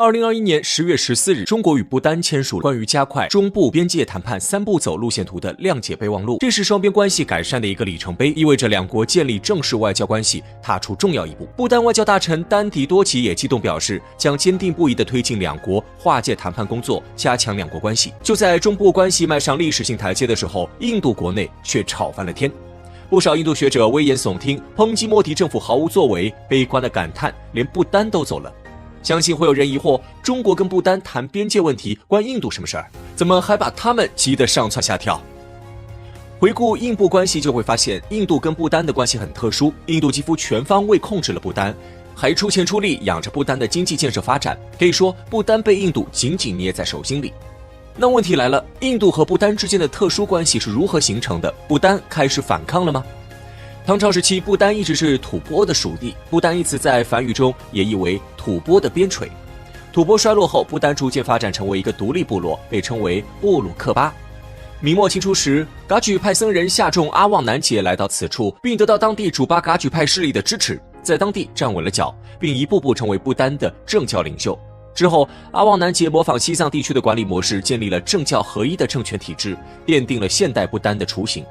2021年10月14日，中国与不丹签署关于加快中部边界谈判3步走路线图的谅解备忘录，这是双边关系改善的一个里程碑，意味着两国建立正式外交关系踏出重要一步。不丹外交大臣丹迪多奇也激动表示，将坚定不移地推进两国划界谈判工作，加强两国关系。就在中部关系迈上历史性台阶的时候，印度国内却吵翻了天。不少印度学者危言耸听，抨击莫迪政府毫无作为，悲观地感叹连不丹都走了。相信会有人疑惑，中国跟不丹谈边界问题关印度什么事儿？怎么还把他们急得上蹿下跳？回顾印布关系就会发现，印度跟不丹的关系很特殊，印度几乎全方位控制了不丹，还出钱出力养着不丹的经济建设发展，可以说不丹被印度紧紧捏在手心里。那问题来了，印度和不丹之间的特殊关系是如何形成的？不丹开始反抗了吗？唐朝时期，不丹一直是吐蕃的属地，不丹一词在梵语中也意为吐蕃的边陲。吐蕃衰落后，不丹逐渐发展成为一个独立部落，被称为布鲁克巴。明末清初时，噶举派僧人夏仲阿旺南杰来到此处，并得到当地主巴噶举派势力的支持，在当地站稳了脚，并一步步成为不丹的政教领袖。之后，阿旺南杰模仿西藏地区的管理模式，建立了政教合一的政权体制，奠定了现代不丹的雏形。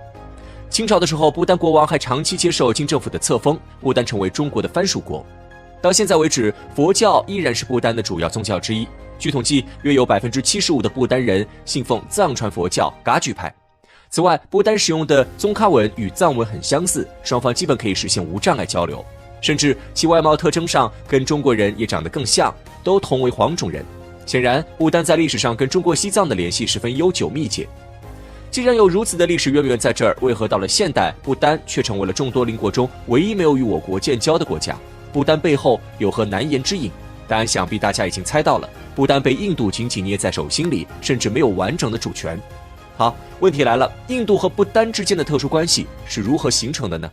清朝的时候，不丹国王还长期接受金政府的册封，不丹成为中国的藩属国。到现在为止，佛教依然是不丹的主要宗教之一。据统计，约有75%的不丹人信奉藏传佛教噶举派。此外，不丹使用的宗喀文与藏文很相似，双方基本可以实现无障碍交流，甚至其外貌特征上跟中国人也长得更像，都同为黄种人。显然，不丹在历史上跟中国西藏的联系十分悠久密切。既然有如此的历史渊源在这儿，为何到了现代，不丹却成为了众多邻国中唯一没有与我国建交的国家？不丹背后有何难言之隐？答案想必大家已经猜到了，不丹被印度紧紧捏在手心里，甚至没有完整的主权。好，问题来了，印度和不丹之间的特殊关系是如何形成的呢？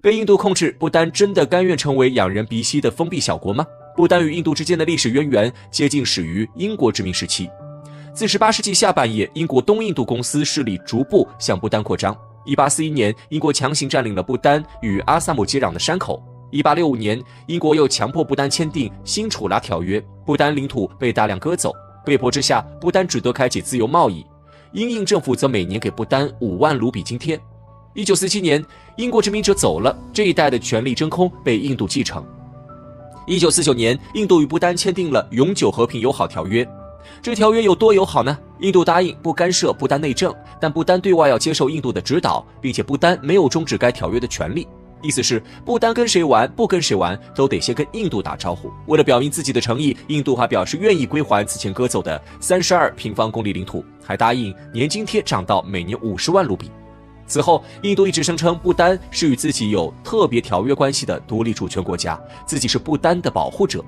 被印度控制，不丹真的甘愿成为仰人鼻息的封闭小国吗？不丹与印度之间的历史渊源接近始于英国殖民时期。自18世纪下半叶，英国东印度公司势力逐步向不丹扩张。1841年，英国强行占领了不丹与阿萨姆接壤的山口。1865年，英国又强迫不丹签订新楚拉条约，不丹领土被大量割走。被迫之下，不丹只得开启自由贸易，英印政府则每年给不丹5万卢比津贴。1947年，英国殖民者走了，这一带的权力真空被印度继承。1949年，印度与不丹签订了永久和平友好条约。这条约有多友好呢？印度答应不干涉不丹内政，但不丹对外要接受印度的指导，并且不丹没有终止该条约的权利。意思是，不丹跟谁玩不跟谁玩，都得先跟印度打招呼。为了表明自己的诚意，印度还表示愿意归还此前割走的32平方公里领土，还答应年津贴涨到每年50万卢比。此后，印度一直声称不丹是与自己有特别条约关系的独立主权国家，自己是不丹的保护者。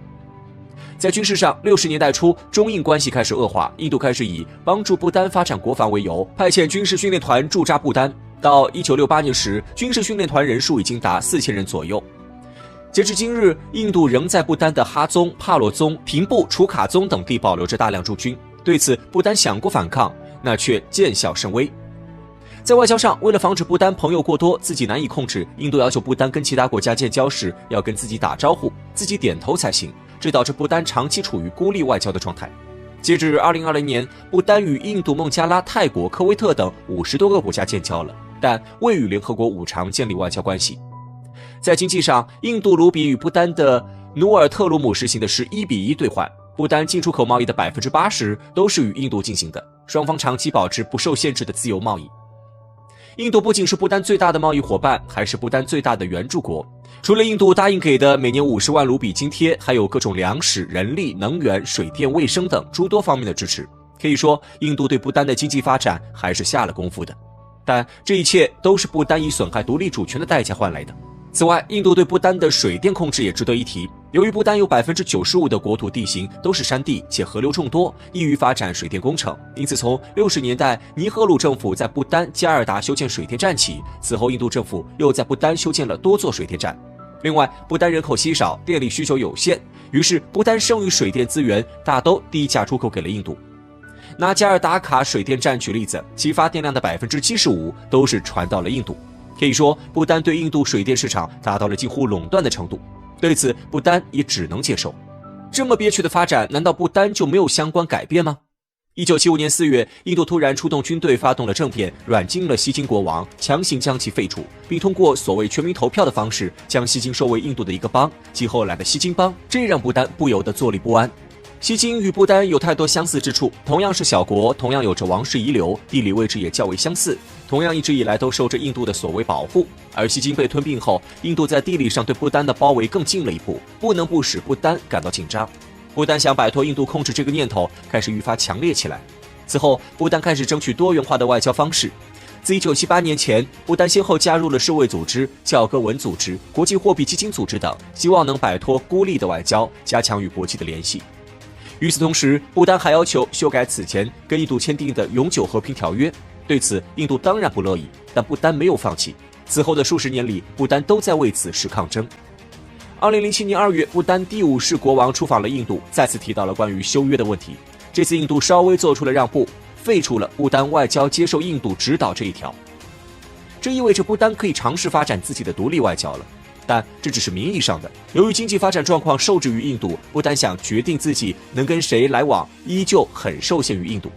在军事上，60年代初，中印关系开始恶化，印度开始以帮助不丹发展国防为由，派遣军事训练团驻扎不丹。到1968年时，军事训练团人数已经达4000人左右。截至今日，印度仍在不丹的哈宗、帕罗宗、平布、楚卡宗等地保留着大量驻军。对此，不丹想过反抗，那却见效甚微。在外交上，为了防止不丹朋友过多，自己难以控制，印度要求不丹跟其他国家建交时要跟自己打招呼，自己点头才行。这导致不丹长期处于孤立外交的状态。截至2020年，不丹与印度、孟加拉、泰国、科威特等50多个国家建交了，但未与联合国5常建立外交关系。在经济上，印度卢比与不丹的努尔特鲁姆实行的是1:1兑换，不丹进出口贸易的80%都是与印度进行的，双方长期保持不受限制的自由贸易。印度不仅是不丹最大的贸易伙伴，还是不丹最大的援助国。除了印度答应给的每年50万卢比津贴，还有各种粮食、人力、能源、水电、卫生等诸多方面的支持。可以说，印度对不丹的经济发展还是下了功夫的。但这一切都是不丹以损害独立主权的代价换来的。此外，印度对不丹的水电控制也值得一提。由于不丹有95%的国土地形都是山地，且河流众多，易于发展水电工程，因此从60年代尼赫鲁政府在不丹加尔达修建水电站起，此后印度政府又在不丹修建了多座水电站。另外，不丹人口稀少，电力需求有限，于是不丹剩余水电资源大都低价出口给了印度。拿加尔达卡水电站举例子，其发电量的75%都是传到了印度。可以说，不丹对印度水电市场达到了近乎垄断的程度。对此，不丹也只能接受。这么憋屈的发展，难道不丹就没有相关改变吗？1975年4月，印度突然出动军队发动了政变，软禁了西金国王，强行将其废除，并通过所谓全民投票的方式将西金收为印度的一个邦，即后来的西金邦。这让不丹不由得坐立不安。西金与不丹有太多相似之处，同样是小国，同样有着王室遗留，地理位置也较为相似，同样一直以来都受着印度的所谓保护。而西金被吞并后，印度在地理上对不丹的包围更近了一步，不能不使不丹感到紧张。不丹想摆脱印度控制这个念头开始愈发强烈起来。此后，不丹开始争取多元化的外交方式。自1978年前，不丹先后加入了世卫组织、教科文组织、国际货币基金组织等，希望能摆脱孤立的外交，加强与国际的联系。与此同时，不丹还要求修改此前跟印度签订的永久和平条约。对此，印度当然不乐意，但不丹没有放弃。此后的数十年里，不丹都在为此事抗争。2007年2月，不丹第5世国王出访了印度，再次提到了关于修约的问题。这次印度稍微做出了让步，废除了不丹外交接受印度指导这一条。这意味着不丹可以尝试发展自己的独立外交了，但这只是名义上的。由于经济发展状况受制于印度，不丹想决定自己能跟谁来往，依旧很受限于印度。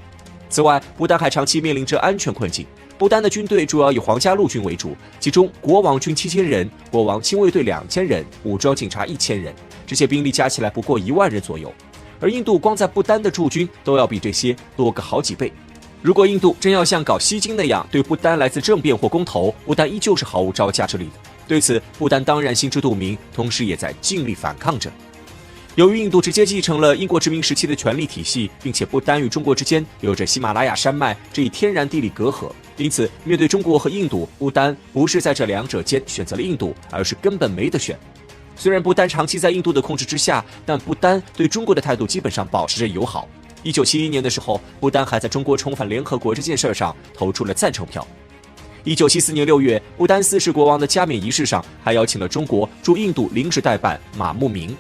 此外，不丹还长期面临着安全困境。不丹的军队主要以皇家陆军为主，其中国王军7000人，国王亲卫队2000人，武装警察1000人，这些兵力加起来不过1万人左右。而印度光在不丹的驻军都要比这些多个好几倍。如果印度真要像搞西金那样对不丹来自政变或公投，不丹依旧是毫无招架之力的。对此，不丹当然心知肚明，同时也在尽力反抗着。由于印度直接继承了英国殖民时期的权力体系，并且不丹与中国之间有着喜马拉雅山脉这一天然地理隔阂，因此面对中国和印度，不丹不是在这两者间选择了印度，而是根本没得选。虽然不丹长期在印度的控制之下，但不丹对中国的态度基本上保持着友好。1971年的时候，不丹还在中国重返联合国这件事上投出了赞成票。1974年6月，不丹4世国王的加冕仪式上还邀请了中国驻印度临时代办马慕明。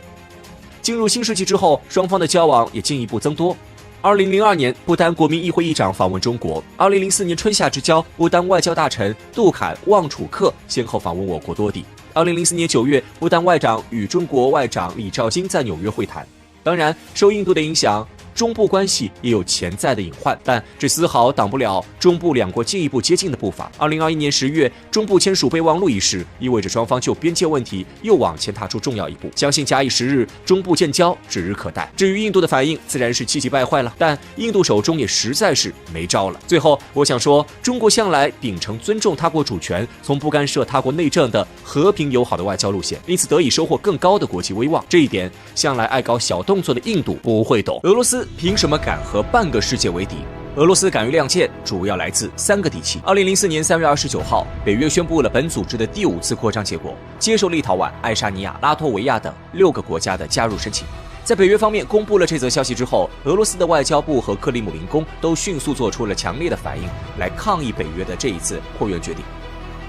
进入新世纪之后，双方的交往也进一步增多。2002年，不丹国民议会议长访问中国。2004年春夏之交，不丹外交大臣杜坎·旺楚克先后访问我国多地。2004年9月，不丹外长与中国外长李肇金在纽约会谈。当然，受印度的影响，中部关系也有潜在的隐患，但这丝毫挡不了中部两国进一步接近的步伐。2021年10月，中部签署备忘录一事，意味着双方就边界问题又往前踏出重要一步。相信假以时日，中部建交指日可待。至于印度的反应，自然是气急败坏了，但印度手中也实在是没招了。最后，我想说，中国向来秉承尊重他国主权，从不干涉他国内政的和平友好的外交路线，因此得以收获更高的国际威望。这一点，向来爱搞小动作的印度不会懂。俄罗斯凭什么敢和半个世界为敌？俄罗斯敢于亮剑，主要来自3个底气。2004年3月29号，北约宣布了本组织的第5次扩张结果，接受立陶宛、爱沙尼亚、拉脱维亚等6个国家的加入申请。在北约方面公布了这则消息之后，俄罗斯的外交部和克里姆林宫都迅速做出了强烈的反应，来抗议北约的这一次扩员决定。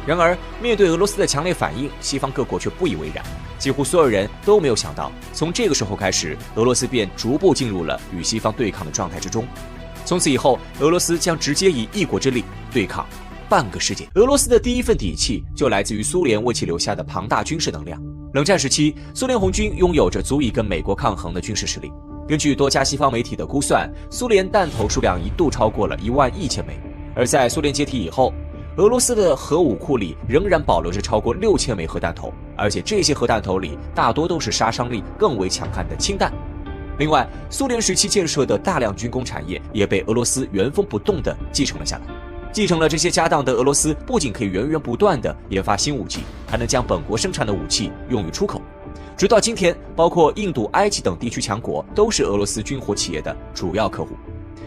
然而，面对俄罗斯的强烈反应，西方各国却不以为然。几乎所有人都没有想到，从这个时候开始，俄罗斯便逐步进入了与西方对抗的状态之中。从此以后，俄罗斯将直接以一国之力对抗半个世界。俄罗斯的第一份底气就来自于苏联为其留下的庞大军事能量。冷战时期，苏联红军拥有着足以跟美国抗衡的军事实力。根据多家西方媒体的估算，苏联弹头数量一度超过了11000枚。而在苏联解体以后，俄罗斯的核武库里仍然保留着超过6000枚核弹头，而且这些核弹头里大多都是杀伤力更为强悍的氢弹。另外，苏联时期建设的大量军工产业也被俄罗斯原封不动地继承了下来。继承了这些家当的俄罗斯不仅可以源源不断地研发新武器，还能将本国生产的武器用于出口。直到今天，包括印度、埃及等地区强国都是俄罗斯军火企业的主要客户。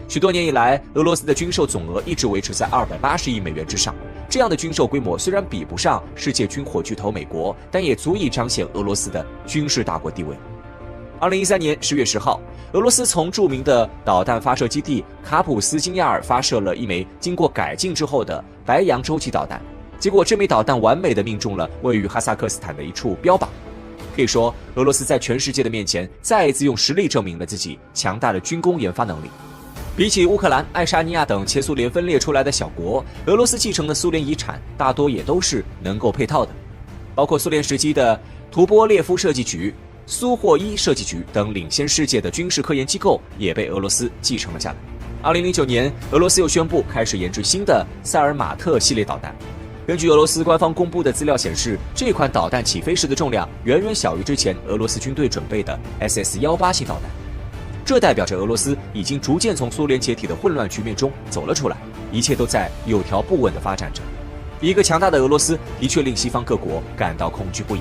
许多年以来，俄罗斯的军售总额一直维持在280亿美元之上。这样的军售规模虽然比不上世界军火巨头美国，但也足以彰显俄罗斯的军事大国地位。2013年10月10号，俄罗斯从著名的导弹发射基地卡普斯金亚尔发射了一枚经过改进之后的白杨洲际导弹。结果，这枚导弹完美地命中了位于哈萨克斯坦的一处标靶。可以说，俄罗斯在全世界的面前再一次用实力证明了自己强大的军工研发能力。比起乌克兰、爱沙尼亚等前苏联分裂出来的小国，俄罗斯继承的苏联遗产大多也都是能够配套的，包括苏联时期的图波列夫设计局、苏霍伊设计局等领先世界的军事科研机构也被俄罗斯继承了下来。2009年，俄罗斯又宣布开始研制新的塞尔马特系列导弹。根据俄罗斯官方公布的资料显示，这款导弹起飞时的重量远远小于之前俄罗斯军队准备的 SS-18型导弹。这代表着俄罗斯已经逐渐从苏联解体的混乱局面中走了出来，一切都在有条不紊地发展着。一个强大的俄罗斯的确令西方各国感到恐惧不已。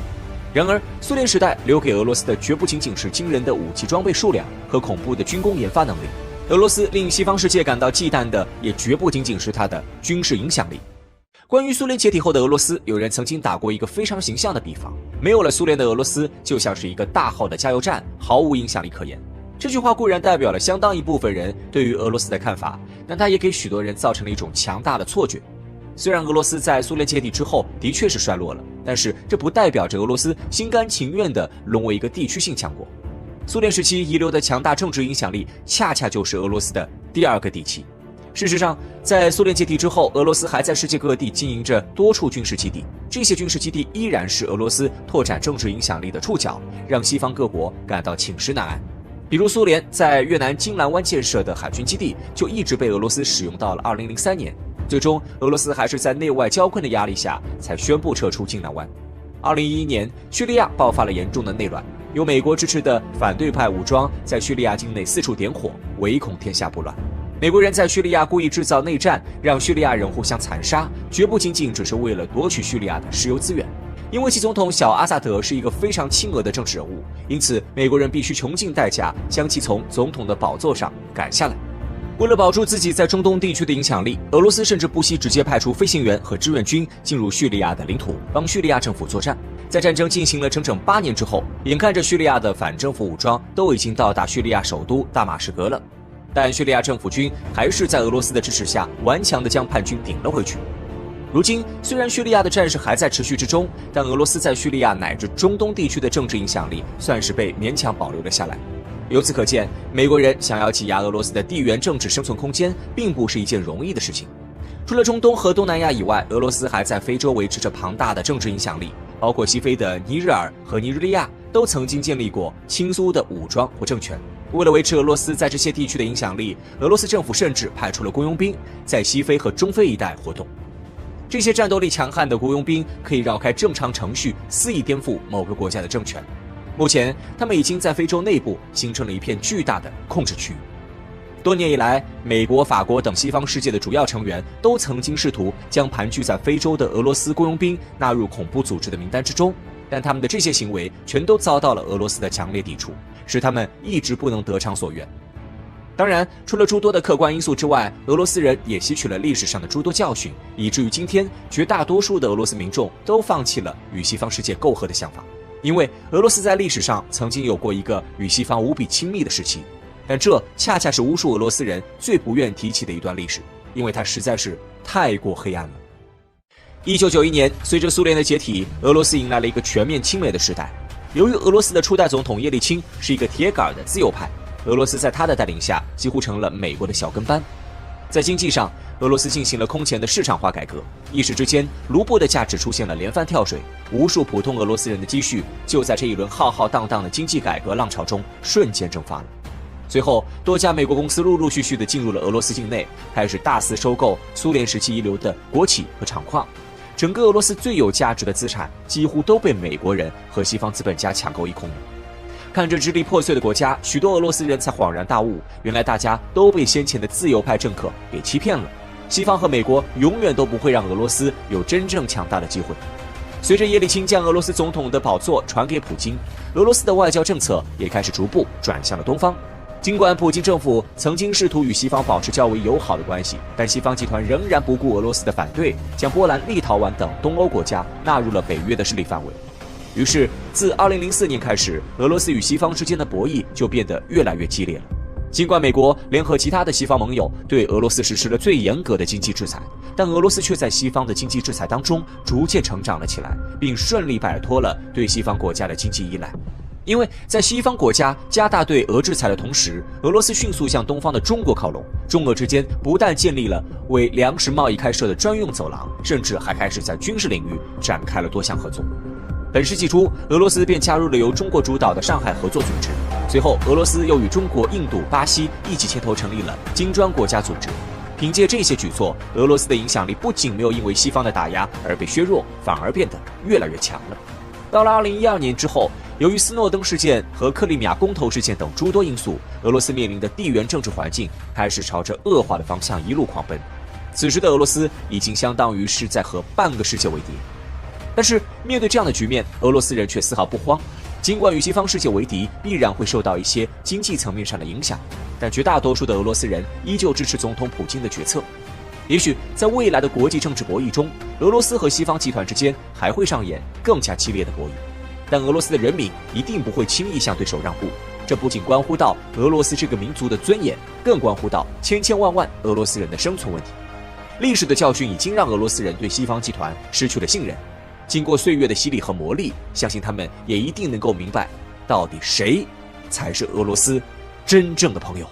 然而，苏联时代留给俄罗斯的绝不仅仅是惊人的武器装备数量和恐怖的军工研发能力，俄罗斯令西方世界感到忌惮的也绝不仅仅是它的军事影响力。关于苏联解体后的俄罗斯，有人曾经打过一个非常形象的比方：没有了苏联的俄罗斯，就像是一个大号的加油站，毫无影响力可言。这句话固然代表了相当一部分人对于俄罗斯的看法，但它也给许多人造成了一种强大的错觉。虽然俄罗斯在苏联解体之后的确是衰落了，但是这不代表着俄罗斯心甘情愿地沦为一个地区性强国。苏联时期遗留的强大政治影响力，恰恰就是俄罗斯的第二个底气。事实上，在苏联解体之后，俄罗斯还在世界各地经营着多处军事基地，这些军事基地依然是俄罗斯拓展政治影响力的触角，让西方各国感到寝食难安。比如苏联在越南金兰湾建设的海军基地，就一直被俄罗斯使用到了2003年。最终，俄罗斯还是在内外交困的压力下，才宣布撤出金兰湾。2011年，叙利亚爆发了严重的内乱，由美国支持的反对派武装在叙利亚境内四处点火，唯恐天下不乱。美国人在叙利亚故意制造内战，让叙利亚人互相残杀，绝不仅仅只是为了夺取叙利亚的石油资源。因为其总统小阿萨德是一个非常亲俄的政治人物，因此美国人必须穷尽代价将其从总统的宝座上赶下来。为了保住自己在中东地区的影响力，俄罗斯甚至不惜直接派出飞行员和志愿军进入叙利亚的领土，帮叙利亚政府作战。在战争进行了整整8年之后，眼看着叙利亚的反政府武装都已经到达叙利亚首都大马士革了，但叙利亚政府军还是在俄罗斯的支持下顽强地将叛军顶了回去。如今，虽然叙利亚的战事还在持续之中，但俄罗斯在叙利亚乃至中东地区的政治影响力算是被勉强保留了下来。由此可见，美国人想要挤压俄罗斯的地缘政治生存空间，并不是一件容易的事情。除了中东和东南亚以外，俄罗斯还在非洲维持着庞大的政治影响力，包括西非的尼日尔和尼日利亚都曾经建立过亲苏的武装或政权。为了维持俄罗斯在这些地区的影响力，俄罗斯政府甚至派出了雇佣兵在西非和中非一带活动。这些战斗力强悍的雇佣兵可以绕开正常程序，肆意颠覆某个国家的政权。目前，他们已经在非洲内部形成了一片巨大的控制区域。多年以来，美国、法国等西方世界的主要成员都曾经试图将盘踞在非洲的俄罗斯雇佣兵纳入恐怖组织的名单之中，但他们的这些行为全都遭到了俄罗斯的强烈抵触，使他们一直不能得偿所愿。当然，除了诸多的客观因素之外，俄罗斯人也吸取了历史上的诸多教训，以至于今天绝大多数的俄罗斯民众都放弃了与西方世界媾和的想法。因为俄罗斯在历史上曾经有过一个与西方无比亲密的时期，但这恰恰是无数俄罗斯人最不愿提起的一段历史，因为它实在是太过黑暗了。1991年，随着苏联的解体，俄罗斯迎来了一个全面亲美的时代。由于俄罗斯的初代总统叶利钦是一个铁杆的自由派，俄罗斯在他的带领下几乎成了美国的小跟班。在经济上，俄罗斯进行了空前的市场化改革，一时之间，卢布的价值出现了连番跳水，无数普通俄罗斯人的积蓄就在这一轮浩浩荡荡的经济改革浪潮中瞬间蒸发了。随后，多家美国公司陆陆续续地进入了俄罗斯境内，开始大肆收购苏联时期遗留的国企和厂矿。整个俄罗斯最有价值的资产几乎都被美国人和西方资本家抢购一空了。看着支离破碎的国家，许多俄罗斯人才恍然大悟，原来大家都被先前的自由派政客给欺骗了。西方和美国永远都不会让俄罗斯有真正强大的机会。随着叶利钦将俄罗斯总统的宝座传给普京，俄罗斯的外交政策也开始逐步转向了东方。尽管普京政府曾经试图与西方保持较为友好的关系，但西方集团仍然不顾俄罗斯的反对，将波兰、立陶宛等东欧国家纳入了北约的势力范围。于是，自2004年开始，俄罗斯与西方之间的博弈就变得越来越激烈了。尽管美国联合其他的西方盟友对俄罗斯实施了最严格的经济制裁，但俄罗斯却在西方的经济制裁当中逐渐成长了起来，并顺利摆脱了对西方国家的经济依赖。因为在西方国家加大对俄制裁的同时，俄罗斯迅速向东方的中国靠拢，中俄之间不但建立了为粮食贸易开设的专用走廊，甚至还开始在军事领域展开了多项合作。本世纪初，俄罗斯便加入了由中国主导的上海合作组织。随后，俄罗斯又与中国、印度、巴西一起牵头成立了金砖国家组织。凭借这些举措，俄罗斯的影响力不仅没有因为西方的打压而被削弱，反而变得越来越强了。到了2012年之后，由于斯诺登事件和克里米亚公投事件等诸多因素，俄罗斯面临的地缘政治环境开始朝着恶化的方向一路狂奔。此时的俄罗斯已经相当于是在和半个世界为敌。但是面对这样的局面，俄罗斯人却丝毫不慌。尽管与西方世界为敌必然会受到一些经济层面上的影响，但绝大多数的俄罗斯人依旧支持总统普京的决策。也许在未来的国际政治博弈中，俄罗斯和西方集团之间还会上演更加激烈的博弈，但俄罗斯的人民一定不会轻易向对手让步。这不仅关乎到俄罗斯这个民族的尊严，更关乎到千千万万俄罗斯人的生存问题。历史的教训已经让俄罗斯人对西方集团失去了信任。经过岁月的洗礼和磨砺，相信他们也一定能够明白，到底谁才是俄罗斯真正的朋友。